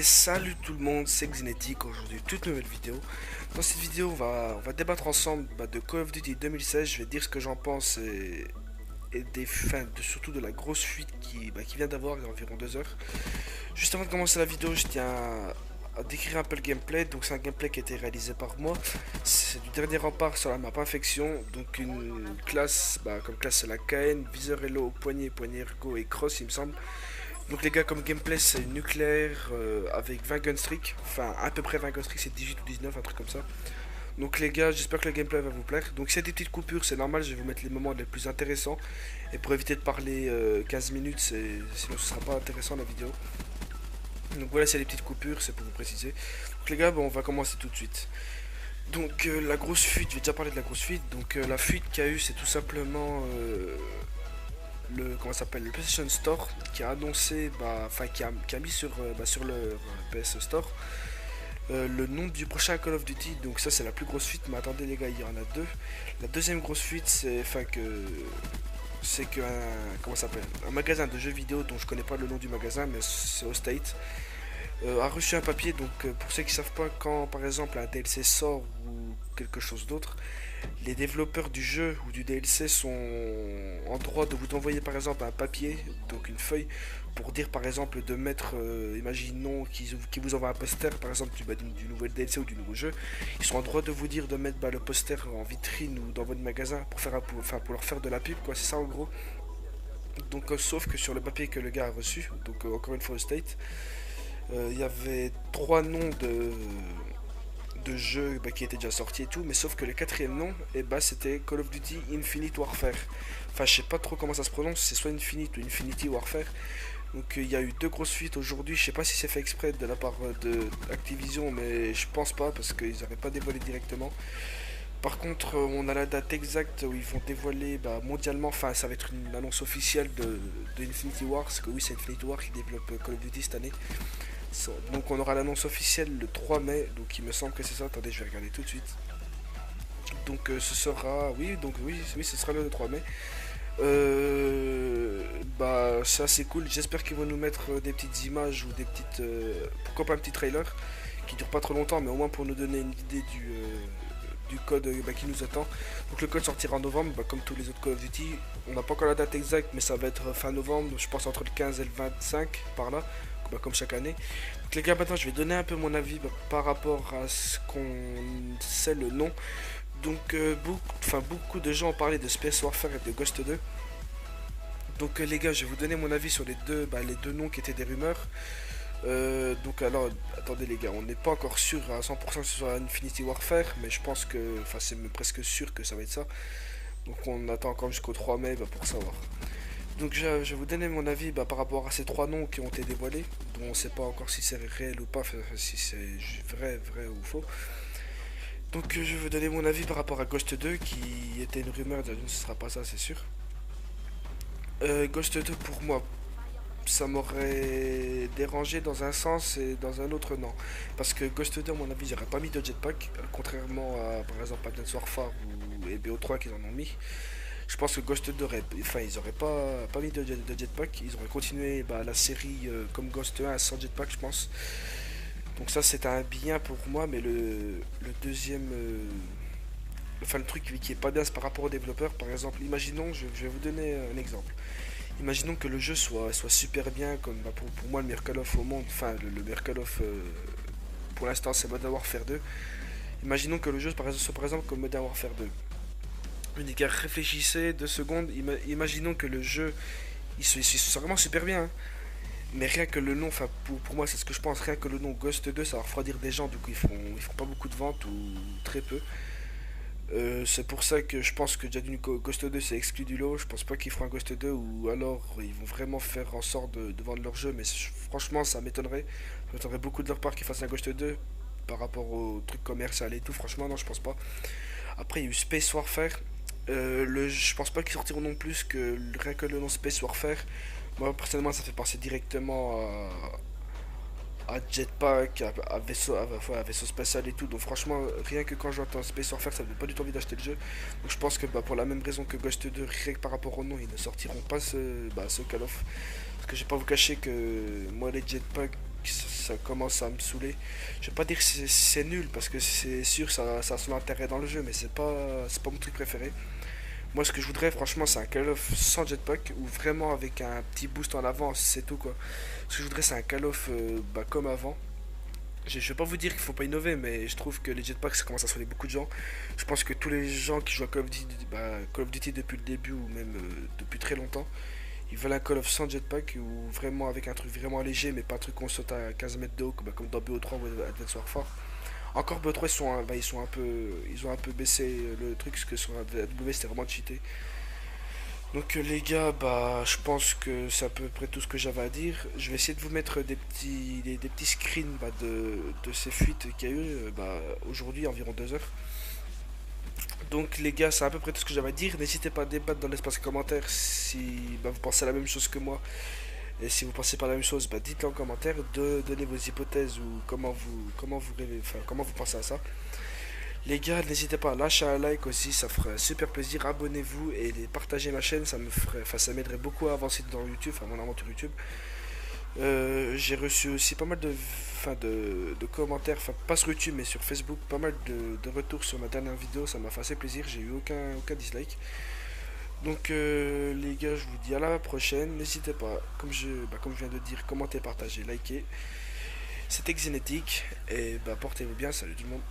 Salut tout le monde, c'est Xenetic, aujourd'hui toute nouvelle vidéo. Dans cette vidéo on va débattre ensemble de Call of Duty 2016, je vais dire ce que j'en pense et des fins, surtout de la grosse fuite qui vient d'avoir il y a environ 2 heures. Juste avant de commencer la vidéo, je tiens à décrire un peu le gameplay. Donc c'est un gameplay qui a été réalisé par moi. C'est du dernier rempart sur la map Infection. Donc une classe, comme classe c'est la KN, viseur Hello, poignet, poignet ergo et cross il me semble. Donc les gars, comme gameplay c'est nucléaire avec 20 gunstreak, enfin à peu près 20 gunstreak, c'est 18 ou 19, un truc comme ça. Donc les gars, j'espère que le gameplay va vous plaire. Donc s'il y a des petites coupures, c'est normal, je vais vous mettre les moments les plus intéressants. Et pour éviter de parler 15 minutes, sinon ce sera pas intéressant la vidéo. Donc voilà, s'il y a des petites coupures, c'est pour vous préciser. Donc les gars, on va commencer tout de suite. Donc la grosse fuite, je vais déjà parler de la grosse fuite. Donc la fuite qu'il y a eu, c'est tout simplement comment ça s'appelle, le PlayStation Store qui a annoncé, qui a mis sur le PS Store le nom du prochain Call of Duty. Donc ça c'est la plus grosse fuite, mais attendez les gars, il y en a deux. La deuxième grosse fuite c'est que comment ça s'appelle, un magasin de jeux vidéo dont je connais pas le nom du magasin, mais c'est au State, a reçu un papier. Donc pour ceux qui savent pas, quand par exemple un DLC sort ou quelque chose d'autre, les développeurs du jeu ou du DLC sont en droit de vous envoyer par exemple un papier, donc une feuille, pour dire par exemple de mettre, imaginons qu'ils vous envoient un poster par exemple du nouvel DLC ou du nouveau jeu, ils sont en droit de vous dire de mettre le poster en vitrine ou dans votre magasin pour faire pour leur faire de la pub, quoi, c'est ça en gros. Donc sauf que sur le papier que le gars a reçu, donc encore une fois au State, il y avait trois noms de jeux qui étaient déjà sortis et tout, mais sauf que le quatrième nom, c'était Call of Duty Infinite Warfare. Enfin, je sais pas trop comment ça se prononce, c'est soit Infinite ou Infinity Warfare. Donc il y a eu deux grosses fuites aujourd'hui, je sais pas si c'est fait exprès de la part de Activision, mais je pense pas parce qu'ils n'avaient pas dévoilé directement. Par contre, on a la date exacte où ils vont dévoiler mondialement, enfin ça va être une annonce officielle de Infinity War, parce que oui c'est Infinity War qui développe Call of Duty cette année. Donc on aura l'annonce officielle le 3 mai, donc il me semble que c'est ça, attendez je vais regarder tout de suite. Donc ce sera, oui ce sera le 3 mai. Ça c'est cool, j'espère qu'ils vont nous mettre des petites images ou des petites, pourquoi pas un petit trailer qui dure pas trop longtemps, mais au moins pour nous donner une idée du code qui nous attend. Donc le code sortira en novembre, comme tous les autres Call of Duty. On n'a pas encore la date exacte, mais ça va être fin novembre, je pense entre le 15 et le 25 par là, comme chaque année. Donc les gars, maintenant je vais donner un peu mon avis par rapport à ce qu'on sait le nom. Donc beaucoup de gens ont parlé de Space Warfare et de Ghost 2. Donc les gars, je vais vous donner mon avis sur les deux noms qui étaient des rumeurs. Donc alors, attendez les gars, on n'est pas encore sûr à 100% que ce soit Infinity Warfare, mais je pense que, c'est même presque sûr que ça va être ça. Donc on attend encore jusqu'au 3 mai pour savoir. Donc je vais vous donner mon avis par rapport à ces trois noms qui ont été dévoilés, dont on ne sait pas encore si c'est réel ou pas, si c'est vrai ou faux. Donc je vais vous donner mon avis par rapport à Ghost 2, qui était une rumeur, ce sera pas ça, c'est sûr. Ghost 2 pour moi, ça m'aurait dérangé dans un sens et dans un autre non. Parce que Ghost 2 à mon avis j'aurais pas mis de jetpack, contrairement à par exemple Advanced Warfare ou BO3 qu'ils en ont mis. Je pense que Ghost 2 ils auraient pas mis de jetpack, ils auraient continué la série comme Ghost 1 sans jetpack je pense. Donc ça c'est un bien pour moi, mais le deuxième... le truc qui est pas bien c'est par rapport aux développeurs. Par exemple, imaginons, je vais vous donner un exemple. Imaginons que le jeu soit super bien, comme pour moi le meilleur Call of au monde, enfin le meilleur Call of pour l'instant c'est Modern Warfare 2. Imaginons que le jeu soit par exemple comme Modern Warfare 2. Les gars, réfléchissez 2 secondes, imaginons que le jeu il soit vraiment super bien, hein. Mais rien que le nom, pour moi c'est ce que je pense, rien que le nom Ghost 2 ça va refroidir des gens, du coup ils font pas beaucoup de ventes ou très peu. C'est pour ça que je pense que déjà d'une Ghost 2 c'est exclu du lot. Je pense pas qu'ils feront un Ghost 2 ou alors ils vont vraiment faire en sorte de vendre leur jeu. Mais franchement, ça m'étonnerait. Ça m'étonnerait beaucoup de leur part qu'ils fassent un Ghost 2 par rapport au truc commercial et tout. Franchement, non, je pense pas. Après, il y a eu Space Warfare. Je pense pas qu'ils sortiront non plus que rien que le nom Space Warfare. Moi, personnellement, ça fait penser directement à jetpack, à vaisseau spatial et tout. Donc franchement, rien que quand j'entends Space Warfare, ça me donne pas du tout envie d'acheter le jeu. Donc je pense que pour la même raison que Ghost 2, rien que par rapport au nom, ils ne sortiront pas ce Call of. Parce que je vais pas vous cacher que moi les jetpacks, ça commence à me saouler. Je vais pas dire que c'est nul parce que c'est sûr ça a son intérêt dans le jeu, mais c'est pas mon truc préféré. Moi, ce que je voudrais, franchement, c'est un Call of sans jetpack ou vraiment avec un petit boost en avant, c'est tout quoi. Ce que je voudrais, c'est un Call of comme avant. Je vais pas vous dire qu'il faut pas innover, mais je trouve que les jetpacks ça commence à saouler beaucoup de gens. Je pense que tous les gens qui jouent à Call of Duty depuis le début ou même depuis très longtemps, ils veulent un Call of sans jetpack ou vraiment avec un truc vraiment léger, mais pas un truc qu'on saute à 15 mètres de haut comme dans BO3 ou Advance Warfare. Encore BO3 ils sont un peu ils ont un peu baissé le truc parce que sur AW c'était vraiment cheaté. Donc les gars, je pense que c'est à peu près tout ce que j'avais à dire. Je vais essayer de vous mettre des petits screens de ces fuites qu'il y a eu aujourd'hui, environ 2 heures. Donc les gars, c'est à peu près tout ce que j'avais à dire. N'hésitez pas à débattre dans l'espace commentaire si vous pensez la même chose que moi. Et si vous pensez pas la même chose, dites-le en commentaire, donnez vos hypothèses ou comment vous pensez à ça. Les gars, n'hésitez pas à lâcher un like aussi, ça ferait super plaisir. Abonnez-vous et partagez ma chaîne, ça m'aiderait beaucoup à avancer dans YouTube, enfin mon aventure YouTube. J'ai reçu aussi pas mal de commentaires, enfin pas sur YouTube mais sur Facebook, pas mal de retours sur ma dernière vidéo, ça m'a fait assez plaisir, j'ai eu aucun dislike. Donc les gars, je vous dis à la prochaine, n'hésitez pas, comme je viens de dire, commentez, partagez, likez. C'était Xénétique et portez-vous bien, salut tout le monde.